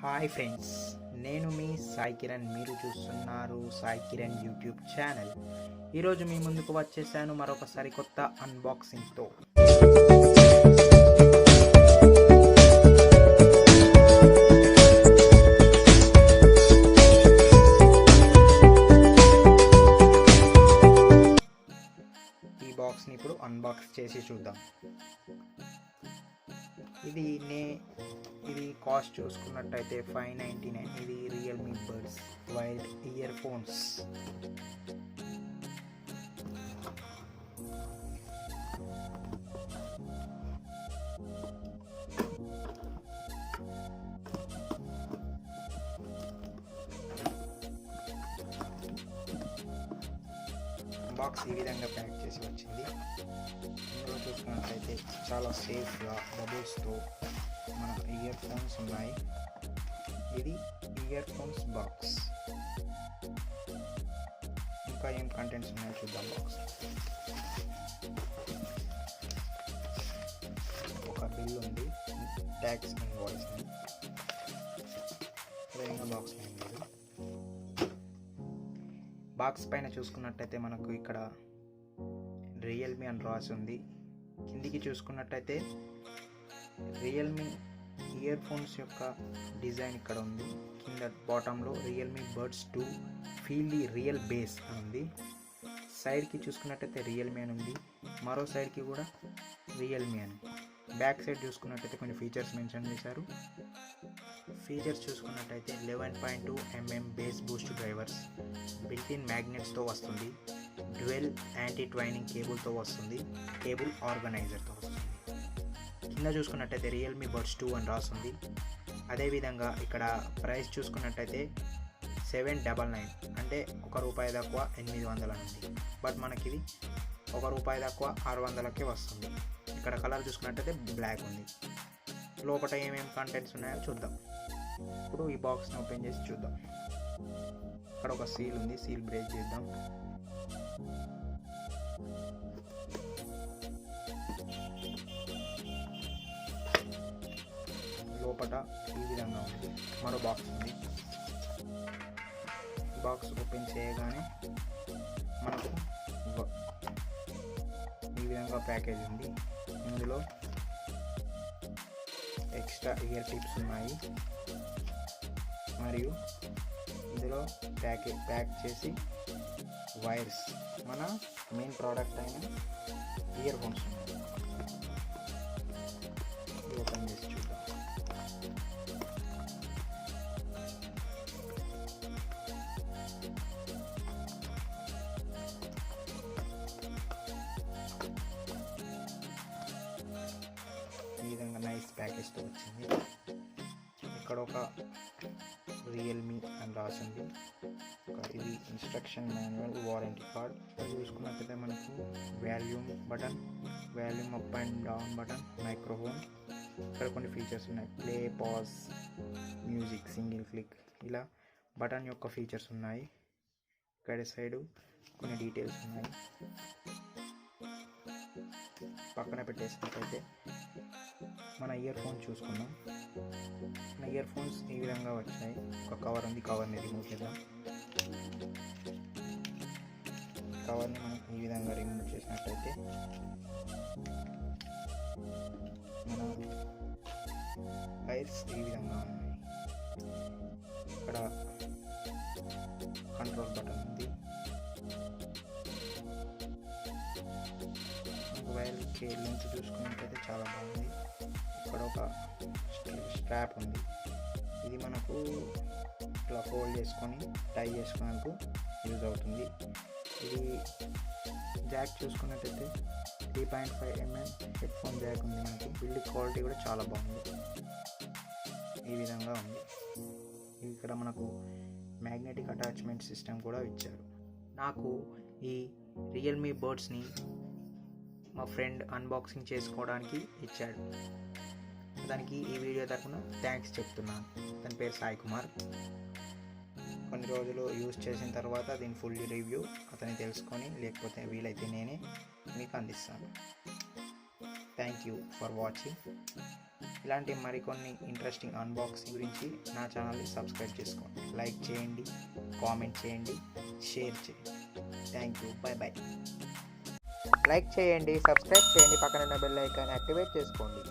Hi friends, నేను మీ సాయి కిరణ్. మీరు చూస్తున్నారు సాయి కిరణ్ యూట్యూబ్ ఛానల్. ఈరోజు మీ ముందుకు వచ్చేసాను మరొకసారి కొత్త అన్బాక్సింగ్తో. ఈ బాక్స్ని ఇప్పుడు అన్బాక్స్ చేసి చూద్దాం. ఇది కాస్ట్ చూసుకున్నట్టయితే $599. ఇది Realme buds wired ear phones. Box ఈ విధంగా ప్యాక్ చేసి వచ్చింది. ఇందులో చూసుకున్నట్లయితే చాలా సేఫ్గా బబుల్స్తో మన ఇయర్ ఫోన్స్ ఉన్నాయి. ఇది ఇయర్ ఫోన్స్ బాక్స్. ఇంకా ఏం కంటెంట్స్ ఉన్నాయో చూద్దాం. బాక్స్ ఒక బిల్ ఉంది, ట్యాక్స్ ఇన్వాయిస్ ఉంది. బాక్స్ బాక్స్ పైన చూసుకున్నట్టయితే మనకు ఇక్కడ రియల్మీ అని రాసి ఉంది. కిందికి చూసుకున్నట్టయితే రియల్మీ ఇయర్ ఫోన్స్ యొక్క డిజైన్ ఇక్కడ ఉంది. కింద బాటంలో Realme buds 2 feel the real bass అని ఉంది. సైడ్కి చూసుకున్నట్టయితే రియల్మీ అని ఉంది, మరో సైడ్కి కూడా రియల్మీ అని. బ్యాక్ సైడ్ చూసుకున్నట్టయితే కొన్ని ఫీచర్స్ మెన్షన్ చేశారు. ఫీచర్స్ చూసుకున్నట్టయితే 11.2 mm bass boost drivers, built in మ్యాగ్నెట్స్తో వస్తుంది, డ్యూయల్ యాంటీ ట్వైనింగ్ కేబుల్తో వస్తుంది, కేబుల్ ఆర్గనైజర్తో వస్తుంది. కింద చూసుకున్నట్టయితే రియల్మీ బడ్స్ 2 అని రాస్తుంది. అదేవిధంగా ఇక్కడ ప్రైస్ చూసుకున్నట్టయితే $799, అంటే ₹1 తక్కువ 800 అని ఉంది. బట్ మనకి ఇది ₹1 తక్కువ 600కే వస్తుంది. ఇక్కడ కలర్ చూసుకున్నట్టయితే బ్లాక్ ఉంది. లోపల ఏమేమి కంటెంట్స్ ఉన్నాయో చూద్దాం. ఇప్పుడు ఈ బాక్స్ని ఓపెన్ చేసి చూద్దాం. ఇక్కడ ఒక సీల్ ఉంది, సీల్ బ్రేక్ చేద్దాం. లోపల ఈ విధంగా ఉంది. మరో బాక్స్ ఉంది. బాక్స్ ఓపెన్ చేయగానే మనకు ఈ విధంగా ప్యాకేజ్ ఉంది. ఇందులో ఎక్స్ట్రా ఇయర్ టిప్స్ ఉన్నాయి, మరియు ఇందులో ప్యాక్ చేసి వైర్స్, మన మెయిన్ ప్రోడక్ట్ అయిన ఇయర్ ఫోన్స్ ఉన్నాయి. ఓపెన్ చేసి చూద్దాం. ఈ విధంగా నైస్ ప్యాకేజ్తో వచ్చింది. ఇక్కడ ఒక రియల్మీ అని రాసింది. ఇది ఇన్స్ట్రక్షన్ మాన్యువల్, వారంటీ కార్డ్. చూసుకున్నట్లయితే మనకు volume button, volume up and down button, microphone. ఇక్కడ కొన్ని ఫీచర్స్ ఉన్నాయి, play, pause, music, single click, ఇలా బటన్ యొక్క ఫీచర్స్ ఉన్నాయి. ఇక్కడ సైడు కొన్ని డీటెయిల్స్ ఉన్నాయి. పక్కన పెట్టేసినట్లయితే మన ఇయర్ ఫోన్ చూసుకుందాం. మన ఇయర్ ఫోన్స్ ఈ విధంగా వచ్చాయి. ఒక కవర్ ఉంది, కవర్ని రిమూవ్ చేద్దాం. కవర్ని మనం ఈ విధంగా రిమూవ్ చేసినట్లయితే మన వైర్స్ ఈ విధంగా ఉన్నాయి. ఇక్కడ కంట్రోల్ బటన్ ఉంది. వైర్కి లెంత్ చూసుకున్నట్లయితే చాలా బాగుంది. ఇక్కడ ఒక స్ట్రాప్ ఉంది. ఇది మనకు ఇట్లా ఫోల్డ్ చేసుకొని టై చేసుకునేందుకు యూజ్ అవుతుంది. ఇది జాక్ చూసుకున్నట్టయితే 3.5 mm హెడ్ ఫోన్ జాక్ ఉంది. మనకి బిల్డ్ క్వాలిటీ కూడా చాలా బాగుంది. ఈ విధంగా ఉంది. ఇక్కడ మనకు మ్యాగ్నెటిక్ అటాచ్మెంట్ సిస్టమ్ కూడా ఇచ్చారు. నాకు ఈ రియల్మీ బడ్స్ని మా ఫ్రెండ్ అన్బాక్సింగ్ చేసుకోవడానికి ఇచ్చాడు. దానికి ఈ వీడియో తరఫున థ్యాంక్స్ చెప్తున్నాను. తన పేరు సాయి కుమార్. కొన్ని రోజులు యూజ్ చేసిన తర్వాత దీని ఫుల్ రివ్యూ అతన్ని తెలుసుకొని, లేకపోతే వీలైతే నేనే మీకు అందిస్తాను. Thank you for watching. ఇలాంటి మరికొన్ని ఇంట్రెస్టింగ్ అన్బాక్సింగ్ గురించి నా ఛానల్ని సబ్స్క్రైబ్ చేసుకోండి. లైక్ చేయండి, కామెంట్ చేయండి, షేర్ చేయండి. Thank you. By by. Like చేయండి, సబ్స్క్రైబ్ చేయండి, పక్కన ఉన్న బెల్ ఐకాన్ యాక్టివేట్ చేసుకోండి.